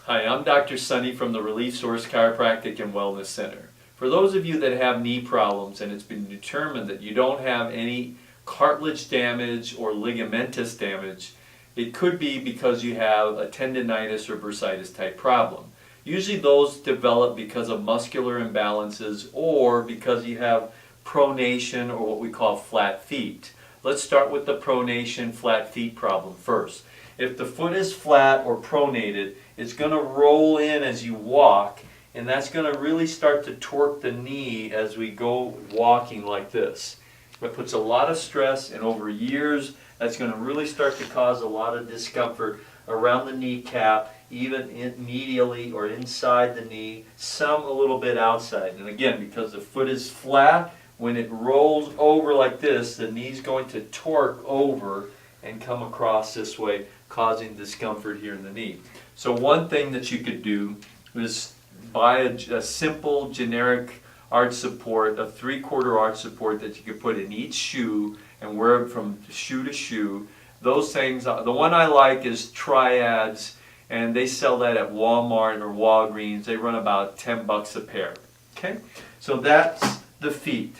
Hi, I'm Dr. Sonny from the Relief Source Chiropractic and Wellness Center. For those of you that have knee problems and it's been determined that you don't have any cartilage damage or ligamentous damage, it could be because you have a tendonitis or bursitis type problem. Usually those develop because of muscular imbalances or because you have pronation or what we call flat feet. Let's start with the pronation flat feet problem first. If the foot is flat or pronated, it's going to roll in as you walk, and that's going to really start to torque the knee as we go walking like this. It puts a lot of stress, and over years that's going to really start to cause a lot of discomfort around the kneecap, even medially or inside the knee, some a little bit outside. And again, because the foot is flat, when it rolls over like this, the knee's going to torque over and come across this way, causing discomfort here in the knee. So one thing that you could do is buy a simple generic arch support, a 3/4 arch support that you could put in each shoe and wear it from shoe to shoe. Those things, the one I like is Triads, and they sell that at Walmart or Walgreens. They run about $10 a pair. Okay, so that's the feet.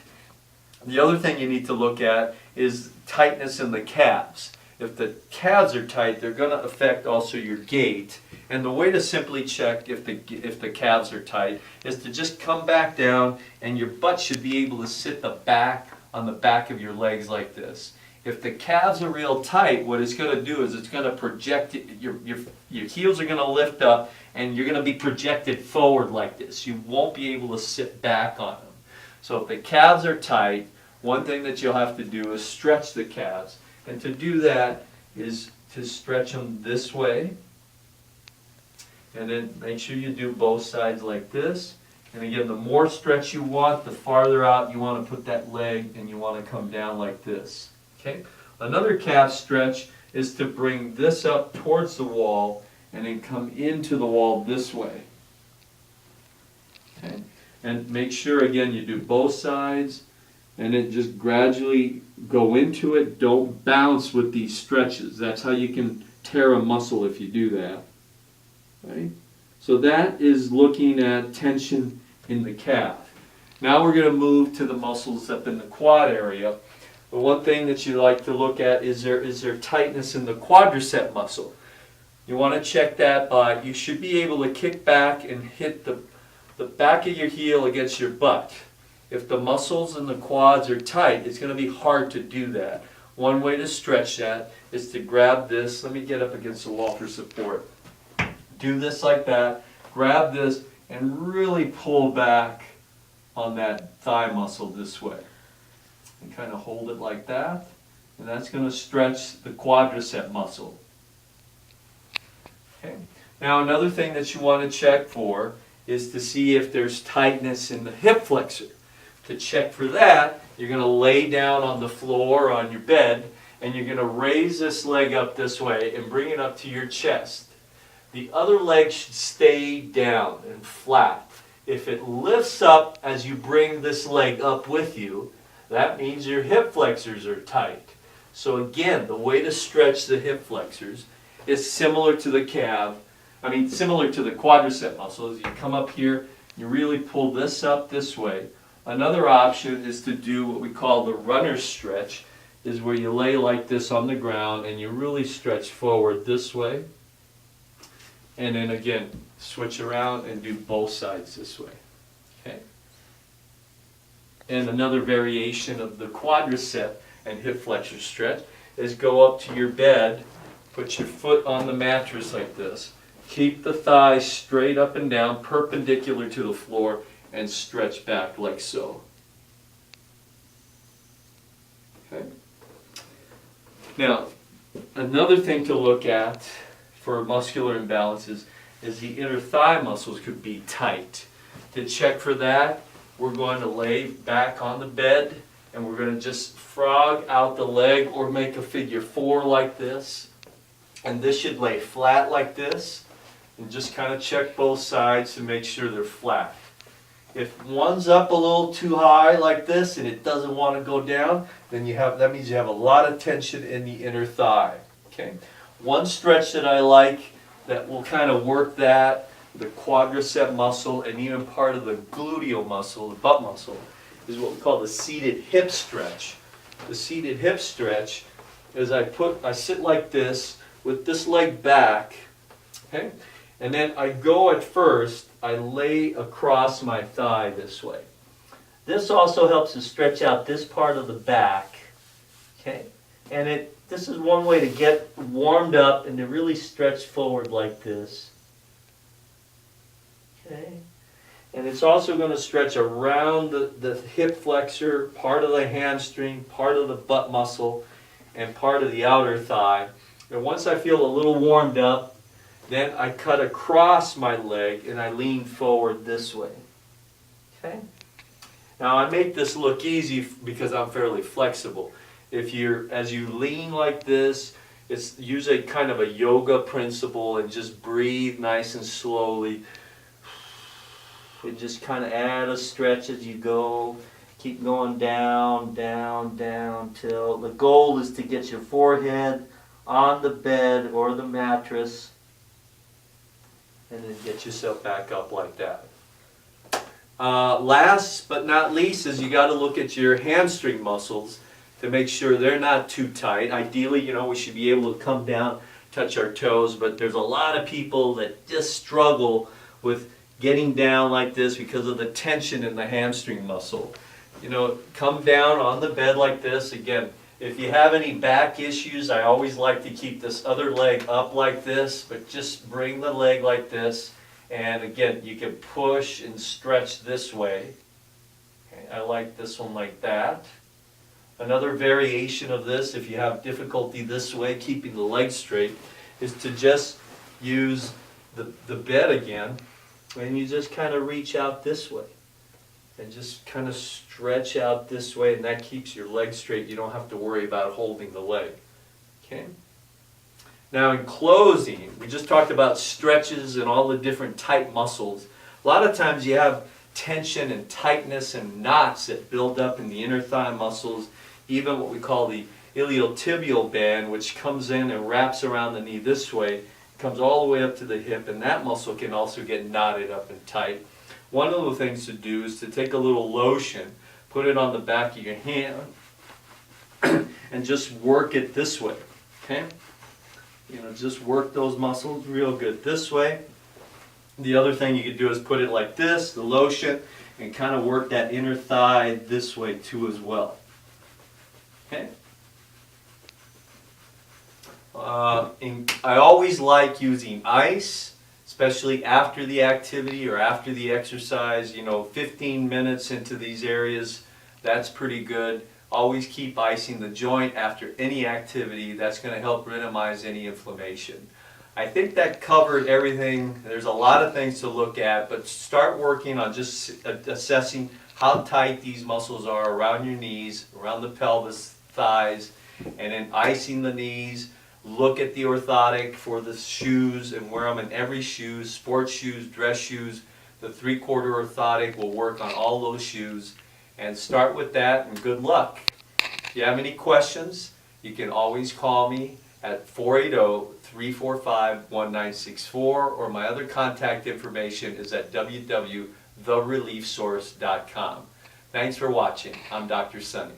The other thing you need to look at is tightness in the calves. If the calves are tight, they're going to affect also your gait. And the way to simply check if the calves are tight is to just come back down, and your butt should be able to sit on the back of your legs like this. If the calves are real tight, what it's going to do is it's going to project your heels are going to lift up, and you're going to be projected forward like this. You won't be able to sit back on them. So if the calves are tight, one thing that you'll have to do is stretch the calves. And to do that is to stretch them this way. And then make sure you do both sides like this. And again, the more stretch you want, the farther out you want to put that leg, and you want to come down like this. Okay? Another calf stretch is to bring this up towards the wall and then come into the wall this way. Okay? And make sure, again, you do both sides, and then just gradually go into it. Don't bounce with these stretches. That's how you can tear a muscle if you do that. Right? So that is looking at tension in the calf. Now we're going to move to the muscles up in the quad area. The one thing that you like to look at is there tightness in the quadricep muscle. You want to check that by, you should be able to kick back and hit the back of your heel against your butt. If the muscles in the quads are tight, it's going to be hard to do that. One way to stretch that is to grab this. Let me get up against the wall for support. Do this like that. Grab this and really pull back on that thigh muscle this way. And kind of hold it like that. And that's going to stretch the quadricep muscle. Okay. Now another thing that you want to check for is to see if there's tightness in the hip flexor. To check for that, you're going to lay down on the floor on your bed, and you're going to raise this leg up this way and bring it up to your chest. The other leg should stay down and flat. If it lifts up as you bring this leg up with you, that means your hip flexors are tight. So again, the way to stretch the hip flexors is similar to the similar to the quadricep muscles. You come up here, you really pull this up this way. Another option is to do what we call the runner's stretch, is where you lay like this on the ground and you really stretch forward this way. And then again, switch around and do both sides this way. Okay? And another variation of the quadricep and hip flexor stretch is go up to your bed, put your foot on the mattress like this, keep the thighs straight up and down, perpendicular to the floor, and stretch back like so. Okay? Now, another thing to look at for muscular imbalances is the inner thigh muscles could be tight. To check for that, we're going to lay back on the bed, and we're going to just frog out the leg or make a figure 4 like this. And this should lay flat like this. And just kind of check both sides to make sure they're flat. If one's up a little too high like this and it doesn't want to go down, then that means you have a lot of tension in the inner thigh. Okay? One stretch that I like that will kind of work that, the quadricep muscle, and even part of the gluteal muscle, the butt muscle, is what we call the seated hip stretch. The seated hip stretch is I sit like this with this leg back, okay? And then I go at first, I lay across my thigh this way. This also helps to stretch out this part of the back, okay? And this is one way to get warmed up and to really stretch forward like this, okay? And it's also going to stretch around the hip flexor, part of the hamstring, part of the butt muscle, and part of the outer thigh. And once I feel a little warmed up, then I cut across my leg and I lean forward this way. Okay? Now I make this look easy because I'm fairly flexible. As you lean like this, it's usually kind of a yoga principle, and just breathe nice and slowly. And just kind of add a stretch as you go. Keep going down, down, down, till the goal is to get your forehead on the bed or the mattress, and then get yourself back up like that. Last but not least is you got to look at your hamstring muscles to make sure they're not too tight. Ideally, we should be able to come down, touch our toes, but there's a lot of people that just struggle with getting down like this because of the tension in the hamstring muscle. Come down on the bed like this. Again, if you have any back issues, I always like to keep this other leg up like this, but just bring the leg like this. And again, you can push and stretch this way. Okay, I like this one like that. Another variation of this, if you have difficulty this way, keeping the leg straight, is to just use the bed again, and you just kind of reach out this way. And just kind of stretch out this way, and that keeps your leg straight. You don't have to worry about holding the leg. Okay? Now in closing, we just talked about stretches and all the different tight muscles. A lot of times you have tension and tightness and knots that build up in the inner thigh muscles, even what we call the iliotibial band, which comes in and wraps around the knee this way, comes all the way up to the hip, and that muscle can also get knotted up and tight. One of the things to do is to take a little lotion, put it on the back of your hand, and just work it this way, okay? Just work those muscles real good this way. The other thing you could do is put it like this, the lotion, and kind of work that inner thigh this way too as well, okay? I always like using ice, especially after the activity or after the exercise. 15 minutes into these areas, that's pretty good. Always keep icing the joint after any activity. That's going to help minimize any inflammation. I think that covered everything. There's a lot of things to look at, but start working on just assessing how tight these muscles are around your knees, around the pelvis, thighs, and then icing the knees. Look at the orthotic for the shoes and wear them in every shoe, sports shoes, dress shoes. The 3/4 orthotic will work on all those shoes. And start with that, and good luck. If you have any questions, you can always call me at 480-345-1964, or my other contact information is at www.thereliefsource.com. Thanks for watching. I'm Dr. Sonny.